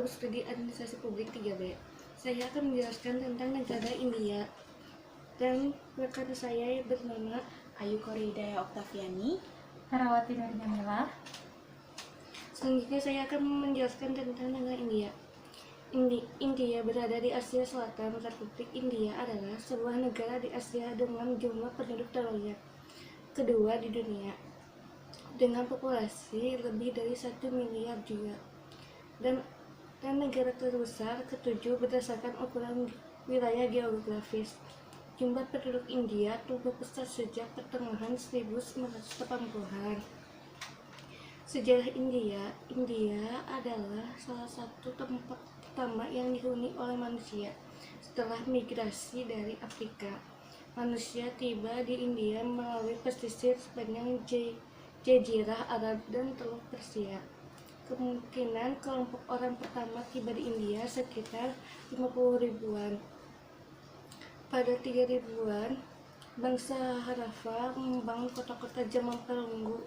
Studi Administrasi Publik 3B. Saya akan menjelaskan tentang negara India. Dan rekan saya bernama Ayu Koridaya Oktaviani, Herawati dari Jamila. Selanjutnya saya akan menjelaskan tentang negara India. India berada di Asia Selatan. Republik India adalah sebuah negara di Asia dengan jumlah penduduk terbanyak kedua di dunia, dengan populasi lebih dari 1 miliar jiwa, dan negara terbesar ketujuh berdasarkan ukuran wilayah geografis. Jumlah penduduk India tumbuh pesat sejak pertengahan 1980-an. Sejarah India adalah salah satu tempat pertama yang dihuni oleh manusia setelah migrasi dari Afrika. Manusia tiba di India melalui pesisir sepanjang Jazirah Arab dan Teluk Persia. Kemungkinan kelompok orang pertama tiba di India sekitar 50 ribuan. Pada 3 ribuan, bangsa Harappa membangun kota-kota zaman perunggu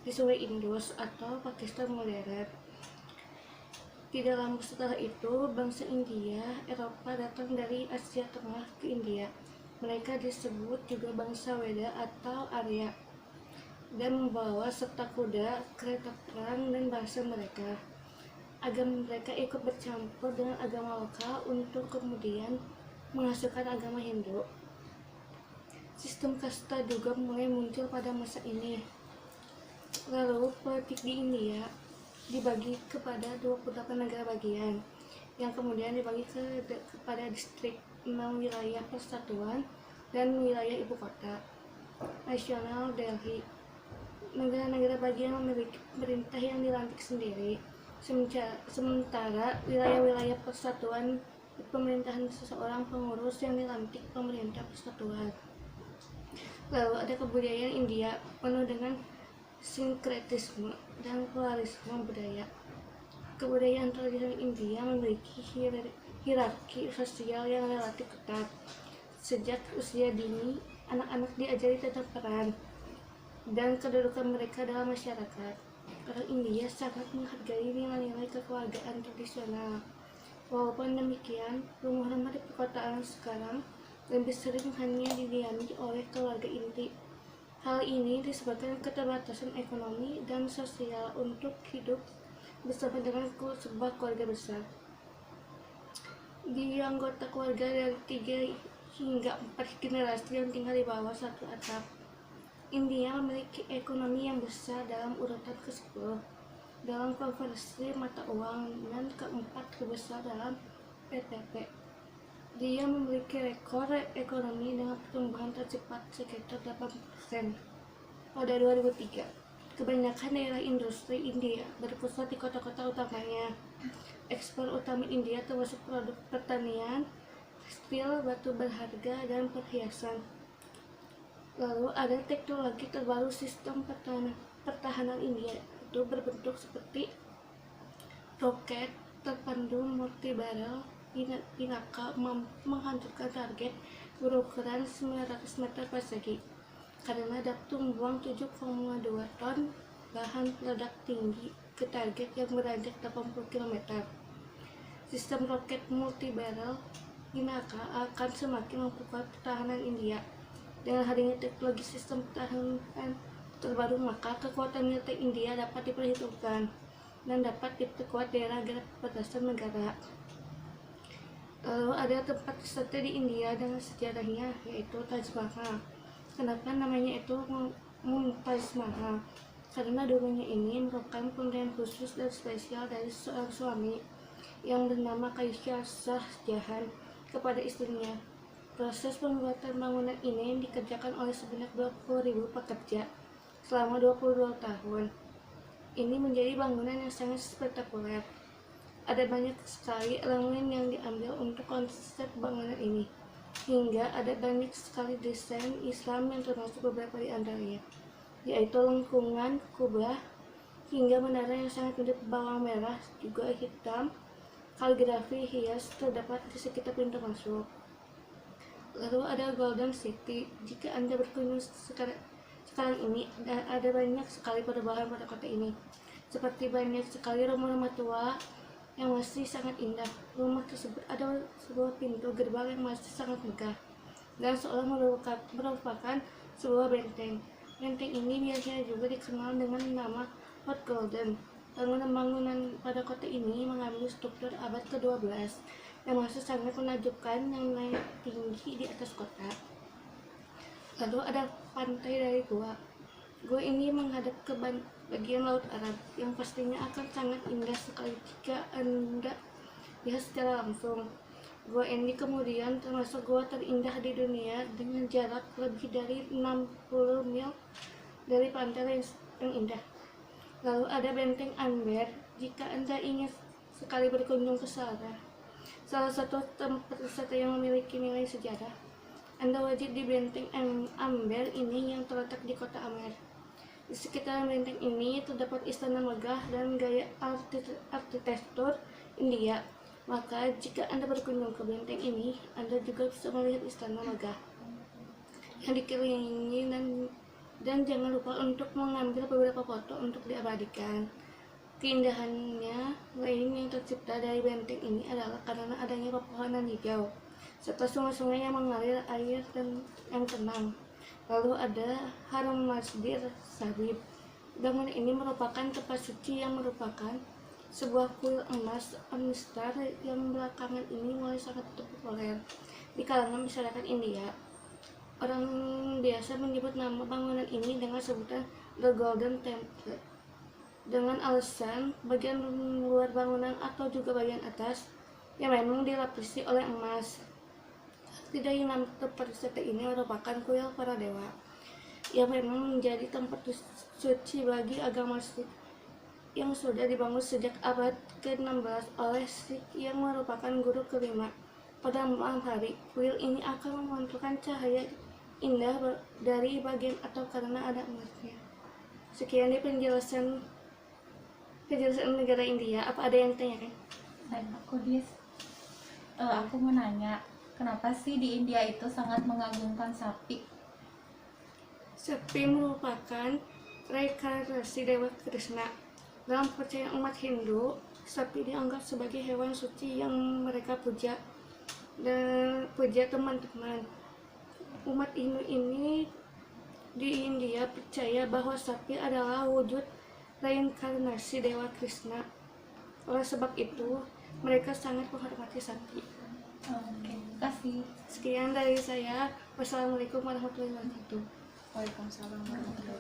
di Sungai Indus atau Pakistan modern. Tidak lama setelah itu, bangsa India Eropa datang dari Asia Tengah ke India. Mereka disebut juga bangsa Weda atau Arya, dan membawa serta kuda, kereta perang, dan bahasa mereka. Agama mereka ikut bercampur dengan agama lokal untuk kemudian menghasilkan agama Hindu. Sistem kasta juga mulai muncul pada masa ini. Lalu politik di India dibagi kepada 28 negara bagian, yang kemudian dibagi kepada distrik, 6 wilayah persatuan, dan wilayah ibu kota nasional Delhi. Negara-negara bagian memiliki pemerintah yang dilantik sendiri, sementara wilayah-wilayah persatuan pemerintahan seseorang pengurus yang dilantik pemerintah persatuan. Lalu ada kebudayaan India penuh dengan sinkretisme dan pluralisme budaya. Kebudayaan tradisional India memiliki hierarki sosial yang relatif ketat. Sejak usia dini, anak-anak diajari tentang peran dan kedudukan mereka dalam masyarakat. Orang India sangat menghargai nilai-nilai kekeluargaan tradisional. Walaupun demikian, rumah-rumah di perkotaan sekarang lebih sering hanya didiami oleh keluarga inti. Hal ini disebabkan keterbatasan ekonomi dan sosial untuk hidup bersama dengan sebuah keluarga besar. Di anggota keluarga dari 3 hingga 4 generasi yang tinggal di bawah satu atap. India memiliki ekonomi yang besar dalam urutan ke-10 dalam konversi mata uang dan keempat terbesar dalam PDB. Dia memiliki rekor ekonomi dengan pertumbuhan tercepat sekitar 8% pada 2003. Kebanyakan daerah industri India berpusat di kota-kota utamanya. Ekspor utama India termasuk produk pertanian, tekstil, batu berharga, dan perhiasan. Lalu ada teknologi terbaru. Sistem pertahanan India itu berbentuk seperti roket terpandu multi-barrel Pinaka, mampu menghancurkan target berukuran 900 meter persegi karena dapat membuang 7,2 ton bahan peledak tinggi ke target yang beranjak 80 km. Sistem roket multi-barrel Pinaka akan semakin memperkuat pertahanan India. Dengan hadirnya teknologi sistem pertahanan terbaru, maka kekuatan militer India dapat diperhitungkan dan dapat diperkuat daerah-daerah perbatasan negara. Lalu ada tempat wisata di India dengan sejarahnya, yaitu Taj Mahal. Kenapa namanya itu Mumtaz Mahal? Karena dulunya ini merupakan pemberian khusus dan spesial dari seorang suami yang bernama Kaisar Shah Jahan kepada istrinya. Proses pembuatan bangunan ini dikerjakan oleh sebanyak 20.000 pekerja selama 22 tahun. Ini menjadi bangunan yang sangat spektakuler. Ada banyak sekali elemen yang diambil untuk konsep bangunan ini, hingga ada banyak sekali desain Islam yang termasuk beberapa di antaranya, yaitu lengkungan, kubah, hingga menara yang sangat mirip bawang merah, juga hitam. Kaligrafi hias terdapat di sekitar pintu masuk. Lalu ada Golden City. Jika Anda berkunjung sekarang ini, ada banyak sekali perubahan pada kota ini, seperti banyak sekali rumah-rumah tua, yang masih sangat indah. Rumah tersebut ada sebuah pintu gerbang yang masih sangat megah dan seolah merupakan sebuah benteng. Benteng ini biasanya juga dikenal dengan nama Fort Golden. Bangunan pada kota ini mengambil struktur abad ke-12 yang masih sangat menakjubkan yang naik tinggi di atas kota. Lalu ada pantai dari gua. Gua ini menghadap ke bagian laut Arab yang pastinya akan sangat indah sekali jika Anda lihat secara langsung. Gua ini kemudian termasuk gua terindah di dunia dengan jarak lebih dari 60 mil dari pantai yang indah. Lalu ada Benteng Amber. Jika Anda ingin sekali berkunjung ke sana, salah satu tempat wisata yang memiliki nilai sejarah, Anda wajib di Benteng Amber ini yang terletak di kota Amer. Di sekitar benteng ini terdapat istana megah dan gaya arsitektur India. Maka jika Anda berkunjung ke benteng ini, Anda juga bisa melihat istana megah yang dikelilingi dan jangan lupa untuk mengambil beberapa foto untuk diabadikan. Keindahannya lain yang tercipta dari benteng ini adalah karena adanya pepohonan hijau serta sungai-sungai yang mengalir air dan yang tenang. Lalu ada Harum Masjid Sahib. Bangunan ini merupakan tempat suci yang merupakan sebuah kuil emas Amritsar yang belakangan ini mulai sangat populer di kalangan masyarakat India. Orang biasa menyebut nama bangunan ini dengan sebutan The Golden Temple dengan alasan bagian luar bangunan atau juga bagian atas yang memang dilapisi oleh emas. Setidaknya nama tempat wisata ini merupakan kuil para dewa yang memang menjadi tempat suci bagi agama Sikh yang sudah dibangun sejak abad ke-16 oleh Sikh yang merupakan guru kelima. Pada malam hari, kuil ini akan memantulkan cahaya indah dari bagian atau karena ada emasnya. Sekian di penjelasan negara India. Apa ada yang ditanyakan? Dan aku mau nanya, kenapa sih di India itu sangat mengagungkan sapi? Sapi merupakan reinkarnasi Dewa Krishna. Dalam kepercayaan umat Hindu, sapi dianggap sebagai hewan suci yang mereka puja dan puja teman-teman. Umat Hindu ini di India percaya bahwa sapi adalah wujud reinkarnasi Dewa Krishna. Oleh sebab itu, mereka sangat menghormati sapi. Oke, kasih. Sekian dari saya. Wassalamualaikum warahmatullahi wabarakatuh. Waalaikumsalam warahmatullahi